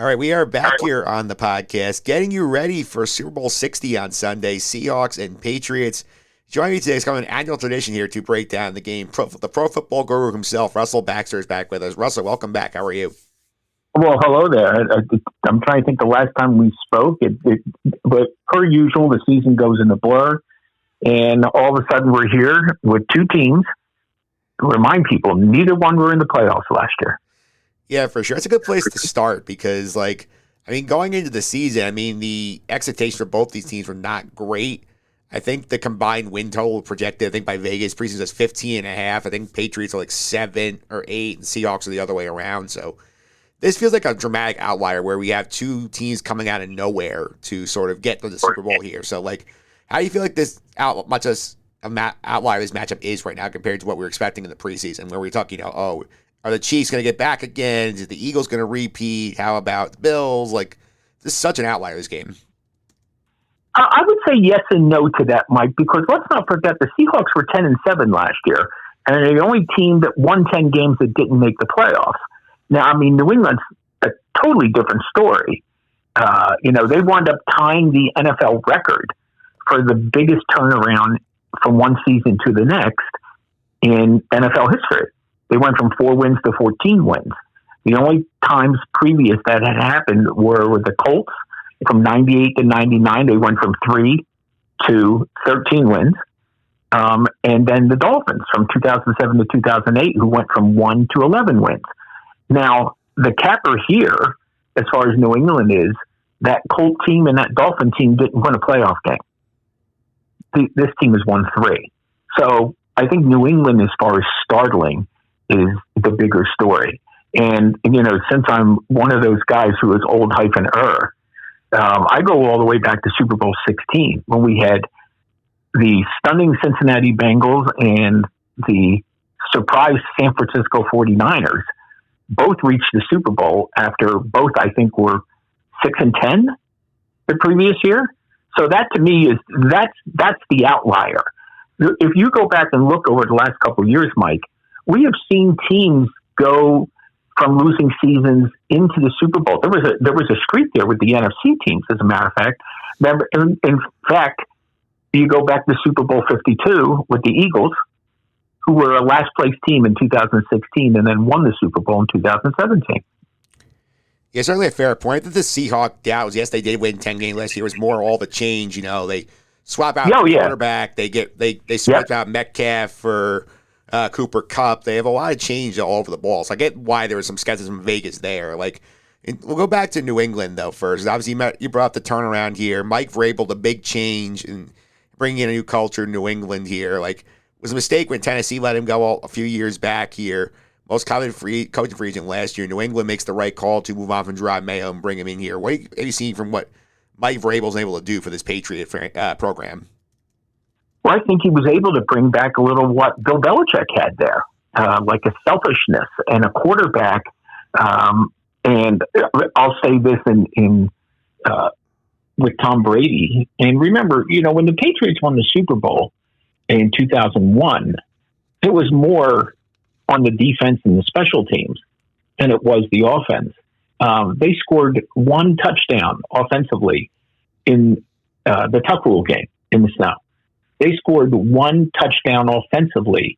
All right, we are back here on the podcast, getting you ready for Super Bowl 60 on Sunday, Seahawks and Patriots. Joining me today is kind of an annual tradition here to break down the game. The pro football guru himself, Russell Baxter, is back with us. Russell, welcome back. How are you? Well, hello there. I'm trying to think the last time we spoke. But per usual, the season goes in a blur, and all of a sudden we're here with two teams. Remind people, neither one were in the playoffs last year. Yeah, for sure. It's a good place to start because, going into the season, the expectations for both these teams were not great. I think the combined win total projected, by Vegas, preseason was 15.5. I think Patriots are 7 or 8, and Seahawks are the other way around. So this feels like a dramatic outlier where we have two teams coming out of nowhere to sort of get to the Super Bowl here. So, how do you feel like this outlier this matchup is right now compared to what we were expecting in the preseason, where we're talking, are the Chiefs going to get back again? Is the Eagles going to repeat? How about the Bills? This is such an outlier, this game. I would say yes and no to that, Mike, because let's not forget the Seahawks were 10-7 last year, and they're the only team that won 10 games that didn't make the playoffs. Now, New England's a totally different story. They wound up tying the NFL record for the biggest turnaround from one season to the next in NFL history. They went from 4 wins to 14 wins. The only times previous that had happened were with the Colts. From 98 to 99, they went from 3 to 13 wins. And then the Dolphins from 2007 to 2008, who went from 1 to 11 wins. Now, the capper here, as far as New England is, that Colt team and that Dolphin team didn't win a playoff game. This team has won 3. So I think New England, as far as startling, is the bigger story. And, since I'm one of those guys who is old -er, I go all the way back to Super Bowl 16 when we had the stunning Cincinnati Bengals and the surprise San Francisco 49ers both reached the Super Bowl after both, I think, were 6-10 the previous year. So that to me that's the outlier. If you go back and look over the last couple of years, Mike, we have seen teams go from losing seasons into the Super Bowl. There was a streak there with the NFC teams, as a matter of fact. Remember, in fact, you go back to Super Bowl 52 with the Eagles, who were a last place team in 2016 and then won the Super Bowl in 2017. Yeah, certainly a fair point. The Seahawks doubts, yes, they did win 10 games last year. It was more all the change. They swap out the quarterback. They swap out Metcalf for Cooper Kupp. They have a lot of change all over the ball. So I get why there was some skepticism in Vegas there. We'll go back to New England, though, first. Obviously, you brought up the turnaround here. Mike Vrabel, the big change and bringing in a new culture in New England here. Was a mistake when Tennessee let him go a few years back here. Most coveted coaching free agent last year. New England makes the right call to move on from Gerard Mayo and bring him in here. What have you seen from what Mike Vrabel's able to do for this Patriot program? Well, I think he was able to bring back a little what Bill Belichick had there, like a selfishness and a quarterback. And I'll say this with Tom Brady. And remember, when the Patriots won the Super Bowl in 2001, it was more on the defense and the special teams than it was the offense. They scored 1 touchdown offensively in the Tuck Rule game in the snow. They scored 1 touchdown offensively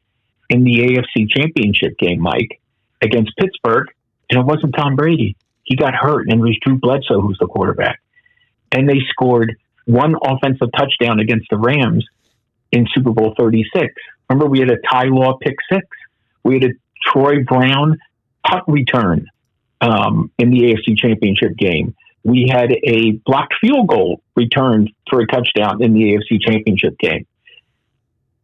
in the AFC Championship game, Mike, against Pittsburgh, and it wasn't Tom Brady. He got hurt, and it was Drew Bledsoe who's the quarterback. And they scored 1 offensive touchdown against the Rams in Super Bowl 36. Remember, we had a Ty Law pick 6. We had a Troy Brown punt return in the AFC Championship game. We had a blocked field goal returned for a touchdown in the AFC Championship game.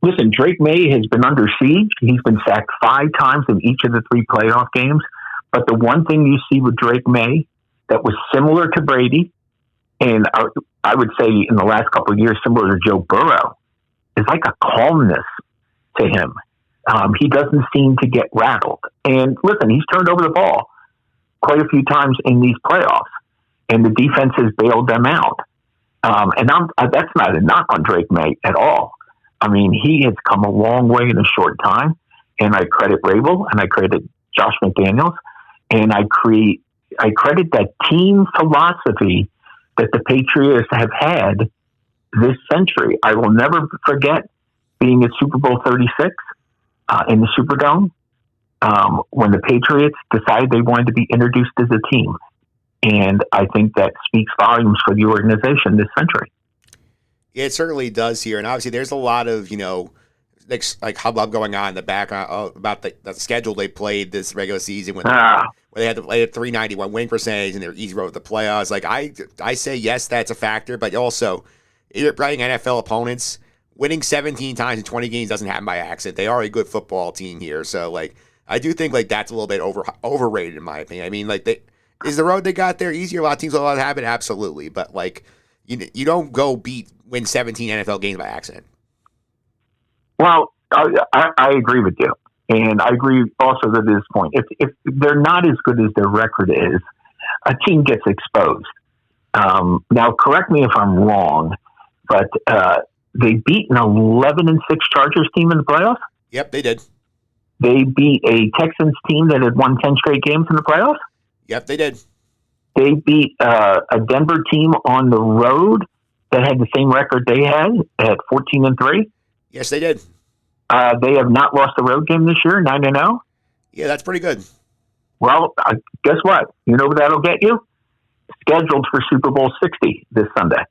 Listen, Drake May has been under siege. He's been sacked 5 times in each of the 3 playoff games. But the one thing you see with Drake May that was similar to Brady, and I would say in the last couple of years, similar to Joe Burrow, is like a calmness to him. He doesn't seem to get rattled. And listen, he's turned over the ball quite a few times in these playoffs, and the defense has bailed them out. And that's not a knock on Drake May at all. He has come a long way in a short time, and I credit Rabel and I credit Josh McDaniels, and I I credit that team philosophy that the Patriots have had this century. I will never forget being at Super Bowl 36 in the Superdome when the Patriots decided they wanted to be introduced as a team. And I think that speaks volumes for the organization this century. Yeah, it certainly does here. And obviously there's a lot of, like hubbub going on in the background about the schedule they played this regular season when they had to play a 391 win percentage and they're easy road to the playoffs. Like I say yes, that's a factor, but also you're playing NFL opponents. Winning 17 times in 20 games doesn't happen by accident. They are a good football team here, so like I do think like that's a little bit overrated in my opinion. I mean, like is the road they got there easier? A lot of teams will allow it to happen, absolutely, but like you don't go win 17 NFL games by accident. Well, I agree with you. And I agree also to this point. If they're not as good as their record is, a team gets exposed. Now, correct me if I'm wrong, but they beat an 11-6 Chargers team in the playoffs? Yep, they did. They beat a Texans team that had won 10 straight games in the playoffs? Yep, they did. They beat a Denver team on the road that had the same record they had at 14-3? Yes, they did. They have not lost a road game this year, 9-0. Yeah, that's pretty good. Well, guess what? You know what that'll get you? Scheduled for Super Bowl 60 this Sunday.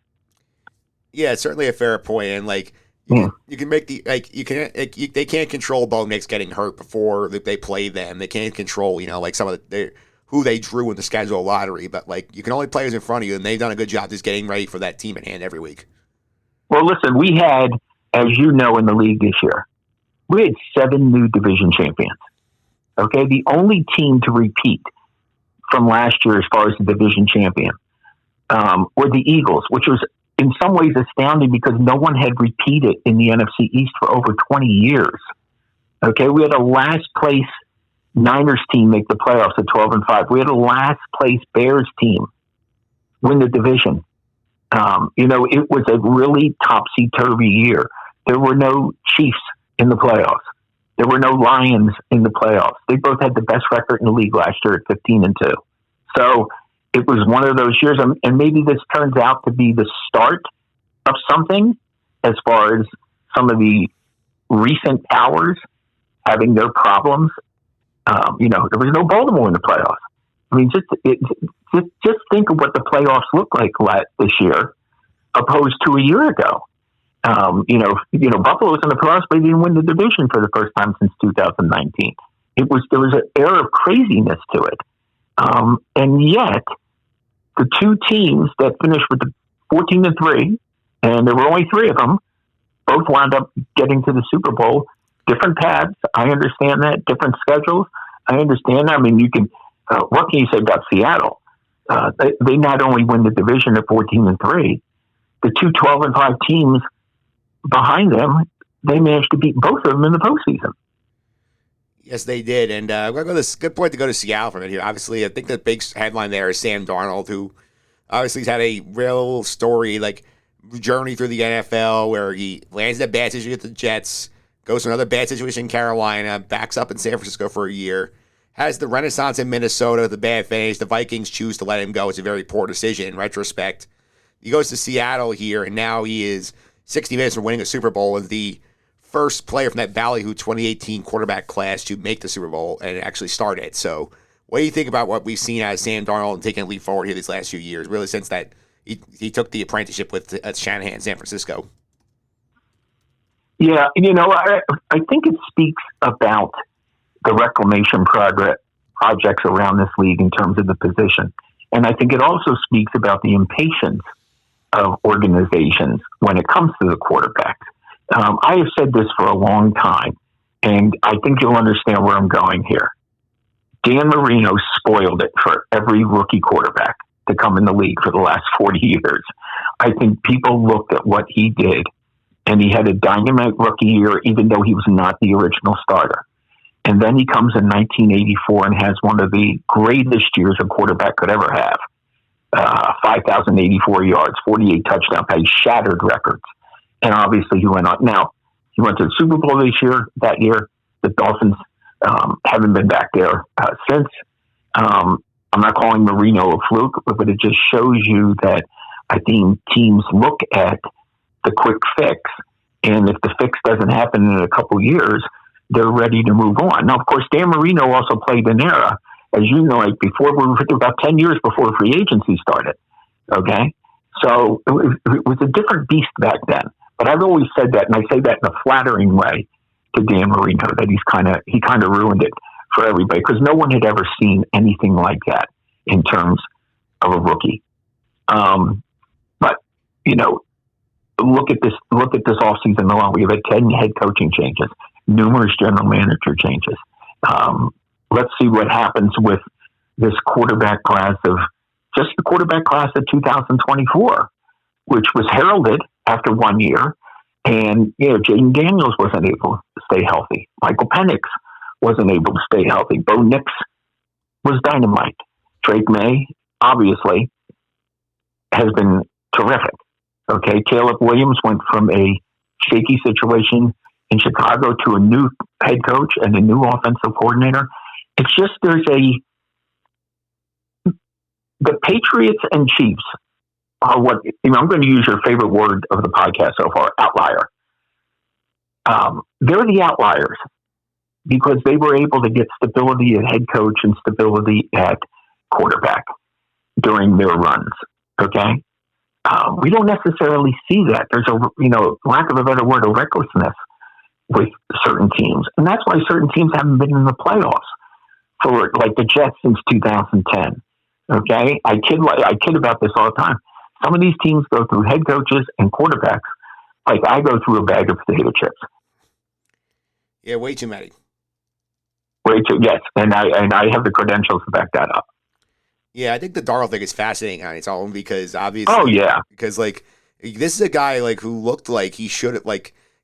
Yeah, it's certainly a fair point, and like you can make they can't control Bo Nix getting hurt before they play them. They can't control like some of who they drew in the schedule lottery, but like you can only play who's in front of you, and they've done a good job just getting ready for that team at hand every week. Well, listen, we had, as you know, in the league this year, we had 7 new division champions. Okay, the only team to repeat from last year as far as the division champion were the Eagles, which was in some ways astounding because no one had repeated in the NFC East for over 20 years. Okay, we had a last place Niners team make the playoffs at 12-5. We had a last place Bears team win the division. It was a really topsy-turvy year. There were no Chiefs in the playoffs. There were no Lions in the playoffs. They both had the best record in the league last year at 15-2. So it was one of those years, and maybe this turns out to be the start of something as far as some of the recent powers having their problems. There was no Baltimore in the playoffs. I mean, just think of what the playoffs looked like this year, opposed to a year ago. Buffalo was in the playoffs, but they didn't win the division for the first time since 2019. There was an air of craziness to it, and yet the two teams that finished with the 14-3, and there were only 3 of them, both wound up getting to the Super Bowl. Different paths, I understand that. Different schedules, I understand that. I mean, what can you say about Seattle? They not only win the division at 14-3, the two 12-5 teams behind them, they managed to beat both of them in the postseason. Yes, they did. And we're going to go this good point to go to Seattle for a minute here. Obviously, I think the big headline there is Sam Darnold, who obviously has had a real story, like journey through the NFL, where he lands in a bad situation with the Jets, goes to another bad situation in Carolina, backs up in San Francisco for a year, has the renaissance in Minnesota with the bad finish. The Vikings choose to let him go. It's a very poor decision in retrospect. He goes to Seattle here, and now he is 60 minutes from winning a Super Bowl and the first player from that Ballyhoo 2018 quarterback class to make the Super Bowl and actually start it. So what do you think about what we've seen out of Sam Darnold and taking a leap forward here these last few years, really since that he took the apprenticeship with Shanahan in San Francisco? Yeah, I think it speaks about the reclamation projects around this league in terms of the position. And I think it also speaks about the impatience of organizations when it comes to the quarterback. I have said this for a long time, and I think you'll understand where I'm going here. Dan Marino spoiled it for every rookie quarterback to come in the league for the last 40 years. I think people looked at what he did, and he had a dynamite rookie year, even though he was not the original starter. And then he comes in 1984 and has one of the greatest years a quarterback could ever have. 5,084 yards, 48 touchdowns. He shattered records. And obviously he went on. Now, he went to the Super Bowl that year. The Dolphins haven't been back there since. I'm not calling Marino a fluke, but it just shows you that I think teams look at the quick fix, and if the fix doesn't happen in a couple years, they're ready to move on. Now, of course, Dan Marino also played an era, as you know, like before, we were about 10 years before free agency started. Okay? So it was a different beast back then. But I've always said that, and I say that in a flattering way to Dan Marino, that he kind of ruined it for everybody, because no one had ever seen anything like that in terms of a rookie. But look at this offseason alone. We have had 10 head coaching changes, numerous general manager changes. Let's see what happens with this quarterback class of 2024, which was heralded after 1 year. And, Jaden Daniels wasn't able to stay healthy. Michael Penix wasn't able to stay healthy. Bo Nix was dynamite. Drake May, obviously, has been terrific. Okay, Caleb Williams went from a shaky situation in Chicago to a new head coach and a new offensive coordinator. It's just the Patriots and Chiefs are what, I'm going to use your favorite word of the podcast so far, outlier. They're the outliers because they were able to get stability at head coach and stability at quarterback during their runs. Okay. We don't necessarily see that. There's lack of a better word, a recklessness with certain teams. And that's why certain teams haven't been in the playoffs for like the Jets since 2010. Okay. I kid about this all the time. Some of these teams go through head coaches and quarterbacks like I go through a bag of potato chips. Yeah, way too many. Yes, and I have the credentials to back that up. Yeah, I think the Darnold thing is fascinating on its own because obviously, because this is a guy who looked like he should have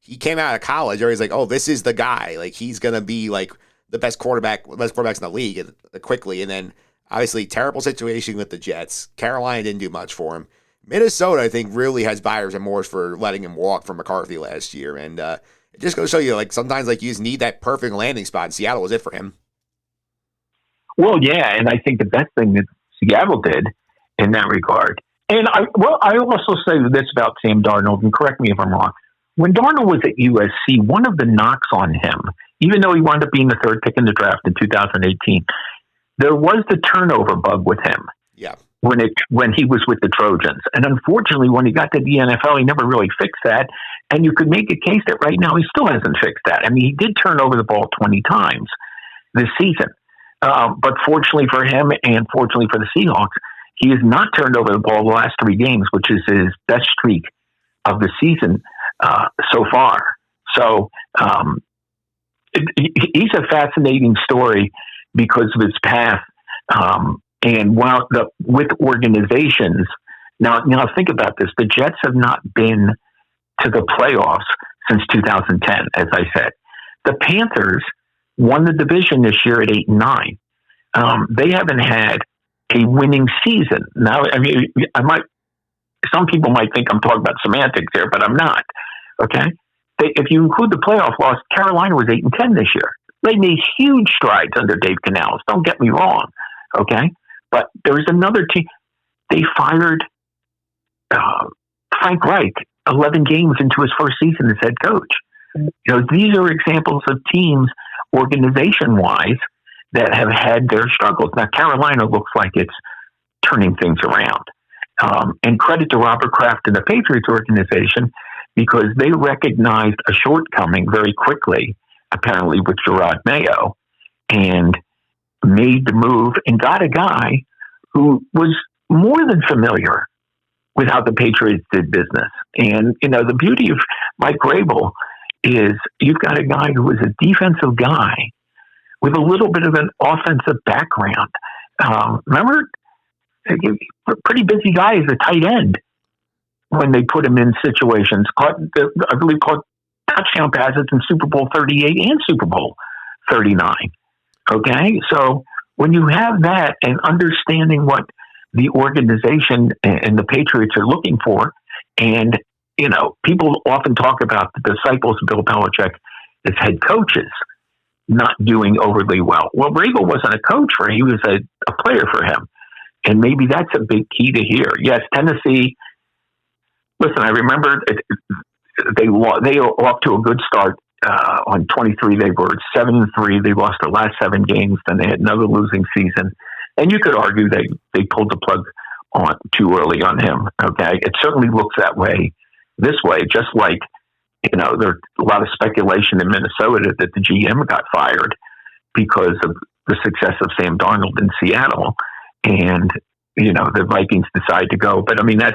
he came out of college, or he's this is the guy, he's gonna be the best quarterbacks in the league quickly, and then obviously terrible situation with the Jets. Carolina didn't do much for him. Minnesota, I think, really has buyer's remorse for letting him walk from McCarthy last year, and it just goes to show you sometimes you just need that perfect landing spot. And Seattle was it for him. Well, yeah, and I think the best thing that Seattle did in that regard. And I also say this about Sam Darnold, and correct me if I'm wrong. When Darnold was at USC, one of the knocks on him, even though he wound up being the third pick in the draft in 2018, there was the turnover bug with him. Yeah. When he was with the Trojans. And unfortunately, when he got to the NFL, he never really fixed that. And you could make a case that right now he still hasn't fixed that. I mean, he did turn over the ball 20 times this season. But fortunately for him and fortunately for the Seahawks, he has not turned over the ball the last 3 games, which is his best streak of the season so far. So he's a fascinating story because of his path. And with organizations, now think about this. The Jets have not been to the playoffs since 2010, as I said. The Panthers won the division this year at 8-9. They haven't had a winning season. Now, I mean, some people might think I'm talking about semantics here, but I'm not. Okay. If you include the playoff loss, Carolina was 8-10 this year. They made huge strides under Dave Canales. Don't get me wrong. Okay. But there was another team. They fired Frank Reich 11 games into his first season as head coach. These are examples of teams, organization-wise, that have had their struggles. Now, Carolina looks like it's turning things around. And credit to Robert Kraft and the Patriots organization, because they recognized a shortcoming very quickly, apparently with Gerard Mayo, and made the move and got a guy who was more than familiar with how the Patriots did business. And, the beauty of Mike Vrabel is you've got a guy who was a defensive guy with a little bit of an offensive background. Remember, a pretty busy guy as a tight end when they put him in situations. I believe caught touchdown passes in Super Bowl 38 and Super Bowl 39. Okay, so when you have that and understanding what the organization and the Patriots are looking for, and people often talk about the disciples of Bill Belichick as head coaches. not doing overly well. Well, Vrabel wasn't a coach for him. He was a player for him. And maybe that's a big key to hear. Yes, Tennessee, listen, I remember they were off to a good start on 23. They were 7-3. They lost their last 7 games. Then they had another losing season. And you could argue they pulled the plug on too early on him. Okay, it certainly looks that way. This way, just like there's a lot of speculation in Minnesota that the GM got fired because of the success of Sam Darnold in Seattle, and the Vikings decide to go. But I mean, that's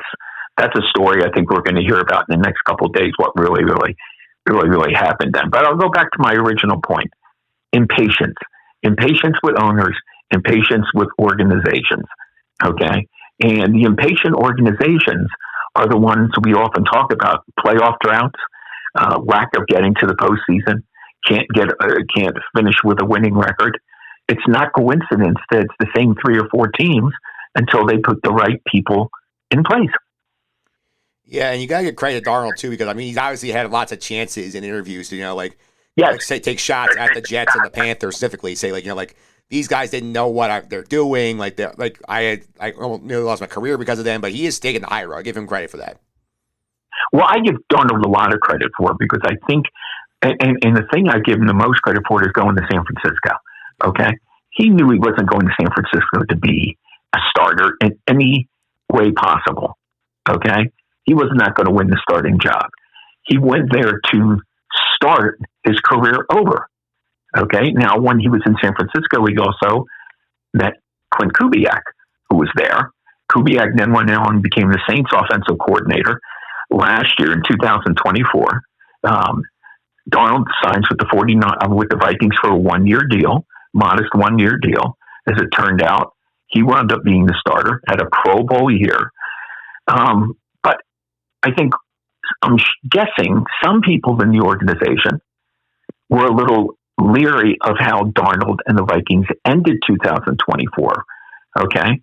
a story I think we're going to hear about in the next couple of days. What really happened then. But I'll go back to my original point: impatience with owners, impatience with organizations. Okay. And the impatient organizations are the ones we often talk about: playoff droughts, lack of getting to the postseason, can't finish with a winning record. It's not coincidence that it's the same 3 or 4 teams until they put the right people in place. Yeah, and you gotta give credit to Darnold too, because I mean he's obviously had lots of chances in intervieus to take shots at the Jets and the Panthers specifically. Say these guys didn't know what they're doing. I almost nearly lost my career because of them, but he is taking the high road. I give him credit for that. Well, I give Darnold a lot of credit for it because I think, and the thing I give him the most credit for is going to San Francisco. Okay, he knew he wasn't going to San Francisco to be a starter in any way possible. Okay, he was not going to win the starting job. He went there to start his career over. Okay, now when he was in San Francisco, he also met Clint Kubiak, who was there. Kubiak then went on and became the Saints offensive coordinator. Last year in 2024, Darnold signs with the Vikings for a 1-year deal, modest 1-year deal. As it turned out, he wound up being the starter, had a Pro Bowl year. But I think, I'm guessing some people in the organization were a little leery of how Darnold and the Vikings ended 2024. Okay,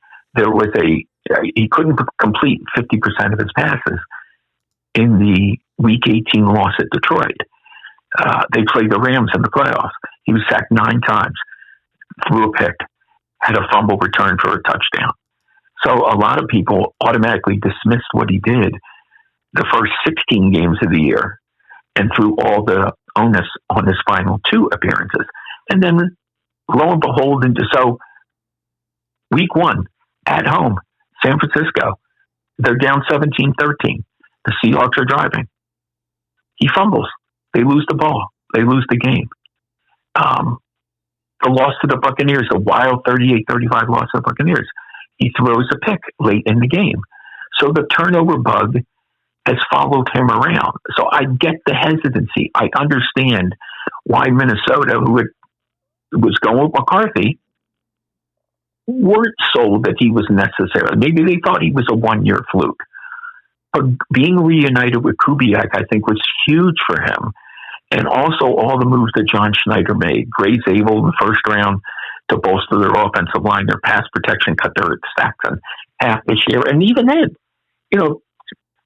he couldn't complete 50% of his passes in the Week 18 loss at Detroit. They played the Rams in the playoffs. He was sacked 9 times, threw a pick, had a fumble return for a touchdown. So a lot of people automatically dismissed what he did the first 16 games of the year and threw all the onus on his final 2 appearances. And then lo and behold, so week 1 at home, San Francisco, they're down 17-13. The Seahawks are driving. He fumbles. They lose the ball. They lose the game. The loss to the Buccaneers, a wild 38-35 loss to the Buccaneers. He throws a pick late in the game. So the turnover bug has followed him around. So I get the hesitancy. I understand why Minnesota, who was going with McCarthy, weren't sold that he was necessary. Maybe they thought he was a 1-year fluke. But being reunited with Kubiak, I think, was huge for him. And also all the moves that John Schneider made. Gray Zabel in the first round to bolster their offensive line, their pass protection, cut their stacks on half this year. And even then,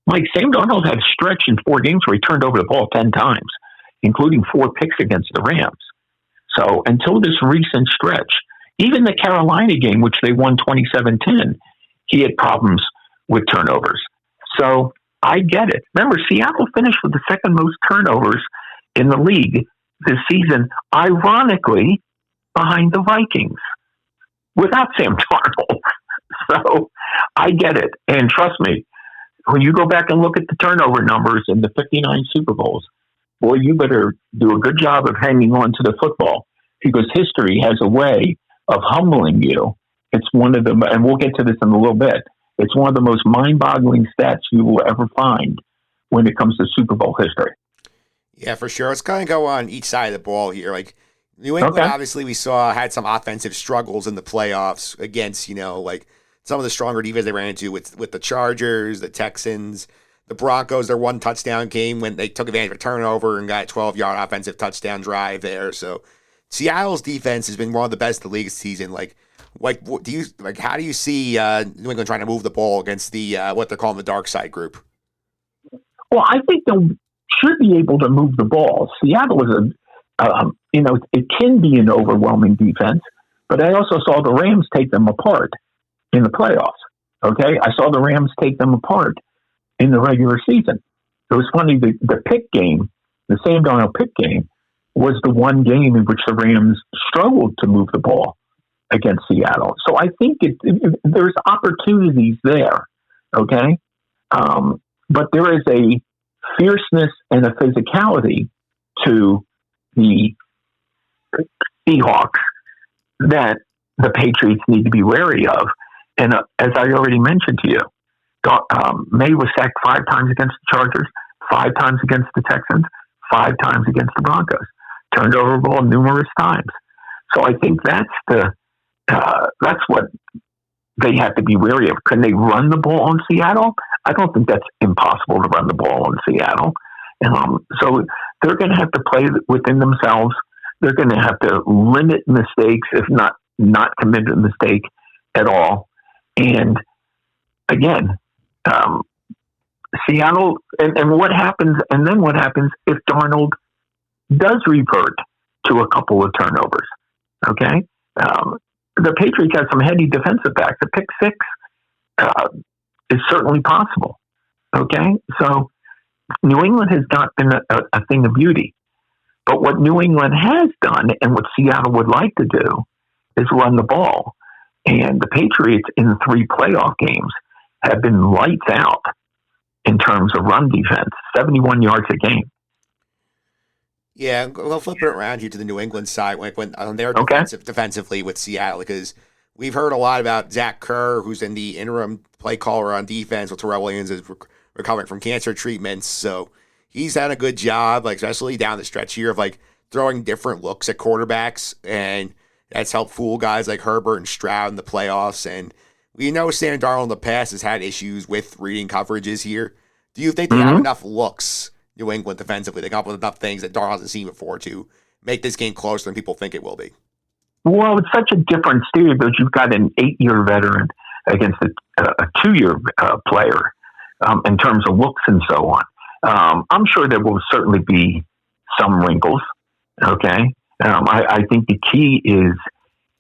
Mike, Sam Darnold had a stretch in 4 games where he turned over the ball 10 times, including 4 picks against the Rams. So until this recent stretch, even the Carolina game, which they won 27-10, he had problems with turnovers. So I get it. Remember, Seattle finished with the 2nd most turnovers in the league this season, ironically, behind the Vikings, without Sam Darnold. So I get it. And trust me, when you go back and look at the turnover numbers in the 59 Super Bowls, boy, you better do a good job of hanging on to the football, because history has a way of humbling you. It's one of them, and we'll get to this in a little bit. It's one of the most mind-boggling stats you will ever find when it comes to Super Bowl history. Yeah, for sure. Let's kind of go on each side of the ball here. New England, obviously, we saw had some offensive struggles in the playoffs against, some of the stronger defense they ran into with the Chargers, the Texans, the Broncos. Their 1 touchdown game when they took advantage of a turnover and got a 12-yard offensive touchdown drive there. So Seattle's defense has been one of the best in the league this season. How do you see New England trying to move the ball against the what they're calling the dark side group? Well, I think they should be able to move the ball. Seattle was it can be an overwhelming defense, but I also saw the Rams take them apart in the playoffs. Okay. I saw the Rams take them apart in the regular season. It was funny. The pick game, the Sam Darnold pick game, was the one game in which the Rams struggled to move the ball against Seattle. So I think there's opportunities there. Okay. But there is a fierceness and a physicality to the Seahawks that the Patriots need to be wary of. And as I already mentioned to you, May was sacked 5 times against the Chargers, 5 times against the Texans, 5 times against the Broncos. Turned over the ball numerous times. So I think that's what they have to be wary of. Can they run the ball on Seattle? I don't think that's impossible to run the ball on Seattle. So they're going to have to play within themselves. They're going to have to limit mistakes, if not commit a mistake at all. And again, Seattle, and what happens, and then what happens if Darnold does revert to a couple of turnovers? Okay. The Patriots have some heady defensive backs. A pick 6 is certainly possible. Okay. So New England has not been a thing of beauty. But what New England has done and what Seattle would like to do is run the ball. And the Patriots in 3 playoff games have been lights out in terms of run defense, 71 yards a game. Yeah, we'll flip it around here to the New England side when on their defensively with Seattle, because we've heard a lot about Zach Kerr, who's in the interim play caller on defense, while Terrell Williams is recovering from cancer treatments. So he's done a good job, especially down the stretch here of throwing different looks at quarterbacks, and that's helped fool guys like Herbert and Stroud in the playoffs. And we know Sam Darnold in the past has had issues with reading coverages here. Do you think they have enough looks, New England defensively? They come up with enough things that Darnold hasn't seen before to make this game closer than people think it will be? Well, it's such a different series because you've got an 8-year veteran against a 2-year player in terms of looks and so on. I'm sure there will certainly be some wrinkles. Okay. I think the key is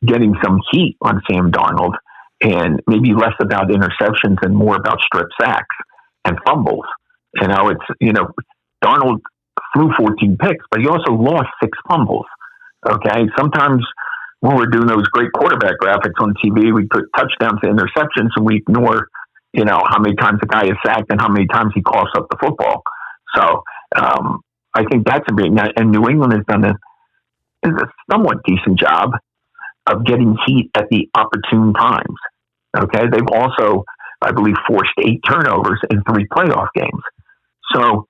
getting some heat on Sam Darnold and maybe less about interceptions and more about strip sacks and fumbles. Darnold threw 14 picks, but he also lost 6 fumbles. Okay. Sometimes when we're doing those great quarterback graphics on TV, we put touchdowns to interceptions and we ignore, how many times the guy is sacked and how many times he coughs up the football. So, I think that's a big, and New England has done a somewhat decent job of getting heat at the opportune times. Okay. They've also, I believe, forced 8 turnovers in 3 playoff games. So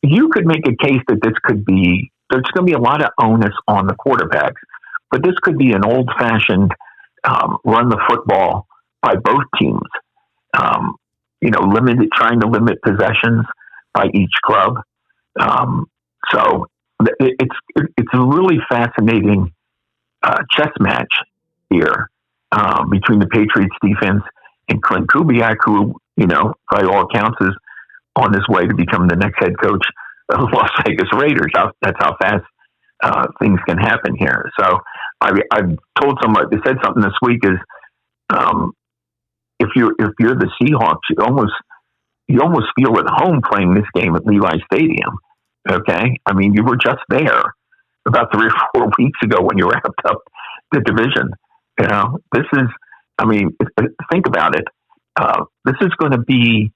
you could make a case that there's going to be a lot of onus on the quarterbacks, but this could be an old fashioned, run the football by both teams. Trying to limit possessions by each club. So it's a really fascinating chess match here between the Patriots defense and Clint Kubiak, who, by all accounts is on his way to become the next head coach of the Las Vegas Raiders. That's how fast things can happen here. So I've told somebody, they said something this week is, if you're the Seahawks, you almost feel at home playing this game at Levi Stadium. Okay. I mean, you were just there about 3 or 4 weeks ago when you wrapped up the division. This is, think about it. This is going to be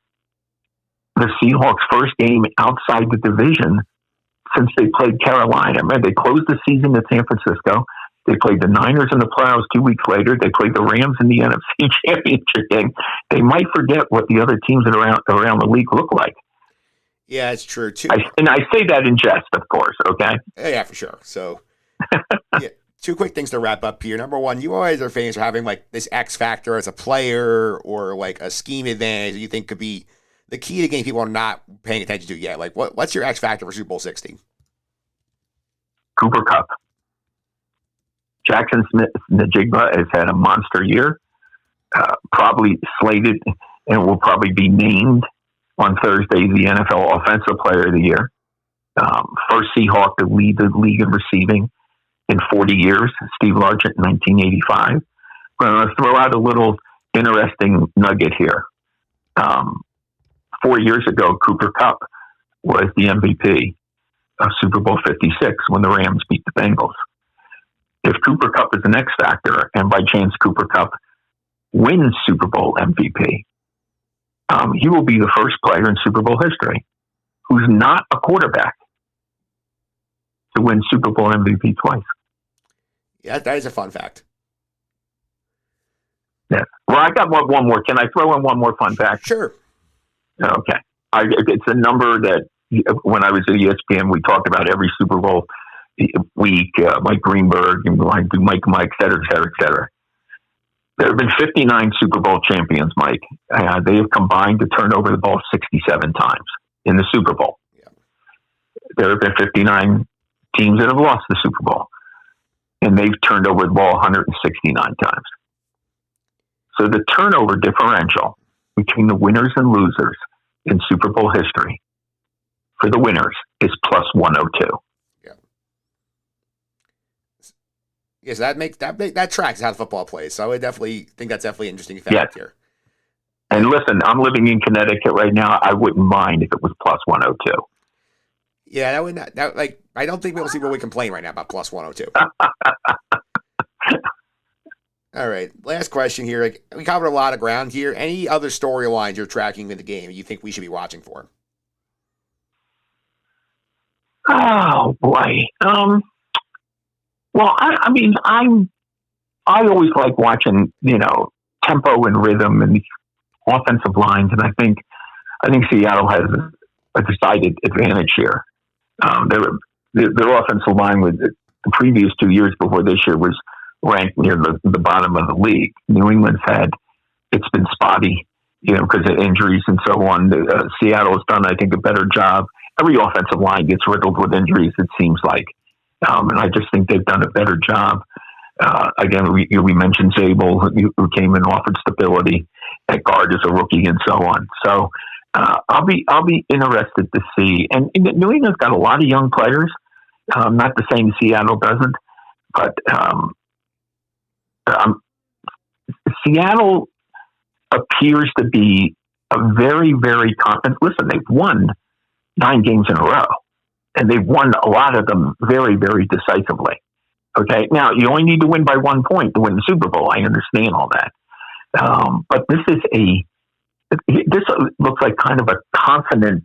the Seahawks' first game outside the division since they played Carolina. Man, they closed the season at San Francisco. They played the Niners in the playoffs 2 weeks later. They played the Rams in the NFC Championship game. They might forget what the other teams around the league look like. Yeah, it's true, too. And I say that in jest, of course, okay? Yeah, for sure. So, yeah, 2 quick things to wrap up here. Number one, you always are famous for having, this X factor as a player or, a scheme advantage that you think could be the key to game people are not paying attention to yet. What's your X factor for Super Bowl 60? Cooper Kupp. Jackson Smith-Njigba has had a monster year, probably slated and will probably be named on Thursday the NFL Offensive Player of the Year. First Seahawk to lead the league in receiving in 40 years, Steve Largent in 1985. I'm going to throw out a little interesting nugget here. 4 years ago, Cooper Kupp was the MVP of Super Bowl 56 when the Rams beat the Bengals. If Cooper Kupp is an X factor, and by chance Cooper Kupp wins Super Bowl MVP, he will be the first player in Super Bowl history who's not a quarterback to win Super Bowl MVP twice. Yeah, that is a fun fact. Yeah. Well, I got one more. Can I throw in one more fun fact? Sure. Okay. It's a number that when I was at ESPN, we talked about every Super Bowl week, Mike Greenberg, and Mike, et cetera, et cetera, et cetera. There have been 59 Super Bowl champions, Mike. They have combined to turn over the ball 67 times in the Super Bowl. Yeah. There have been 59 teams that have lost the Super Bowl, and they've turned over the ball 169 times. So the turnover differential between the winners and losers in Super Bowl history for the winners is plus 102. Yeah. Yes, that tracks how the football plays. So I would definitely think that's definitely an interesting fact here. And listen, I'm living in Connecticut right now. I wouldn't mind if it was plus 102. Yeah, that would not. I don't think we'll see where we complain right now about plus 102. All right, last question here. We covered a lot of ground here. Any other storylines you're tracking in the game you think we should be watching for? Oh boy. Well, I mean, I always like watching, tempo and rhythm and offensive lines, and I think Seattle has a decided advantage here. Their offensive line with the previous 2 years before this year was ranked near the bottom of the league. New England's it's been spotty, because of injuries and so on. Seattle has done, I think, a better job. Every offensive line gets riddled with injuries, it seems like. And I just think they've done a better job. Again, we mentioned Zabel, who came and offered stability at guard as a rookie and so on. So I'll be interested to see. And New England's got a lot of young players, not the same Seattle doesn't, but Seattle appears to be a very, very confident. Listen, they've won 9 games in a row, and they've won a lot of them very, very decisively. Okay, now you only need to win by 1 point to win the Super Bowl. I understand all that, but this looks like kind of a confident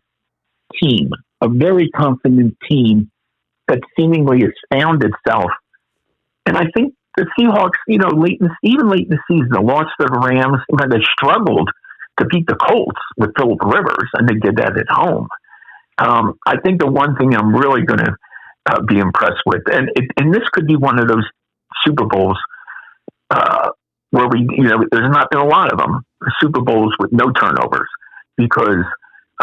team, a very confident team that seemingly has found itself. And I think the Seahawks, late in the season, they lost to the Rams, and they struggled to beat the Colts with Philip Rivers, and they did that at home. I think the one thing I'm really going to be impressed with, and this could be one of those Super Bowls where there's not been a lot of them, Super Bowls with no turnovers, because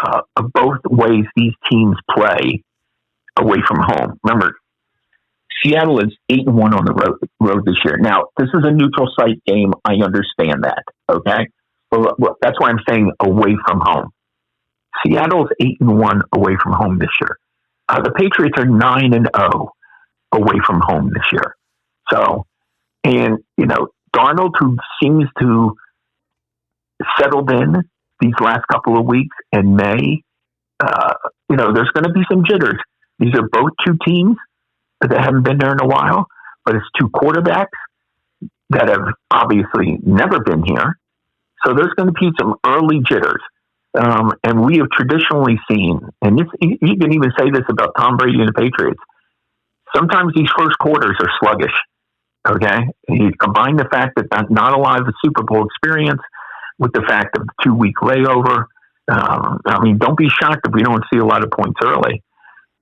of both ways these teams play away from home. Remember, Seattle is 8-1 on the road this year. Now, this is a neutral site game. I understand that. Okay, well, that's why I'm saying away from home. Seattle's 8-1 away from home this year. The Patriots are 9-0 away from home this year. So, and Darnold, who seems to settled in these last couple of weeks and May, there's going to be some jitters. These are both two teams that haven't been there in a while, but it's two quarterbacks that have obviously never been here. So there's going to be some early jitters. And we have traditionally seen, and you can even say this about Tom Brady and the Patriots, sometimes these first quarters are sluggish. Okay? And you combine the fact that not a lot of the Super Bowl experience with the fact of the 2-week layover. Don't be shocked if we don't see a lot of points early.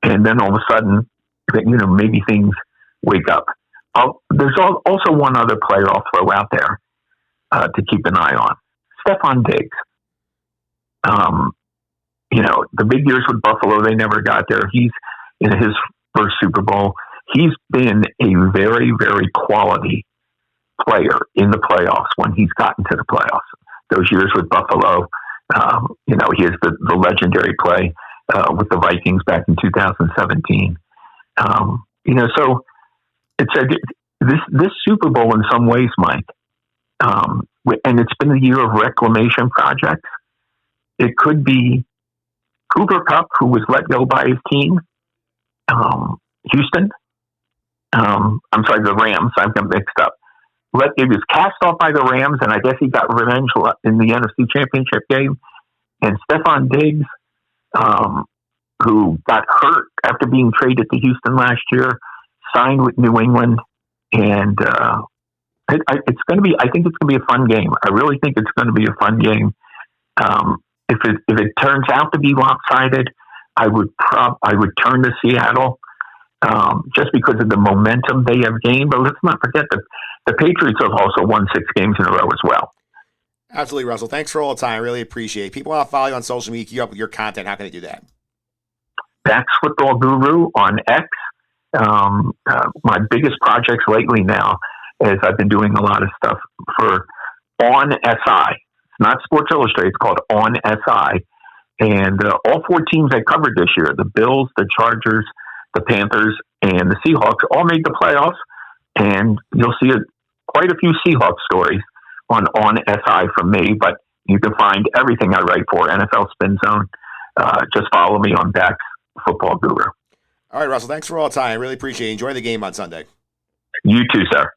And then all of a sudden, maybe things wake up. There's also one other player I'll throw out there to keep an eye on. Stephon Diggs. The big years with Buffalo, they never got there. He's in his first Super Bowl. He's been a very, very quality player in the playoffs when he's gotten to the playoffs. Those years with Buffalo, he has the legendary play with the Vikings back in 2017. So this Super Bowl in some ways, Mike, and it's been a year of reclamation projects. It could be Cooper Kupp, who was let go by his team, Houston. I'm sorry, the Rams. I've got mixed up. He was cast off by the Rams, and I guess he got revenge in the NFC Championship game. And Stephon Diggs, who got hurt after being traded to Houston last year, signed with New England, and it's going to be. I think it's going to be a fun game. I really think it's going to be a fun game. If it turns out to be lopsided, I would turn to Seattle. Just because of the momentum they have gained. But let's not forget that the Patriots have also won 6 games in a row as well. Absolutely, Russell. Thanks for all the time. I really appreciate it. People want to follow you on social media, keep up with your content. How can they do that? That's Football Guru on X. My biggest projects lately now is I've been doing a lot of stuff for On SI. It's not Sports Illustrated. It's called On SI. And all 4 teams I covered this year, the Bills, the Chargers, the Panthers, and the Seahawks all made the playoffs, and you'll see quite a few Seahawks stories on SI from me, but you can find everything I write for NFL Spin Zone. Just follow me on Bax Football Guru. All right, Russell, thanks for all the time. I really appreciate it. Enjoy the game on Sunday. You too, sir.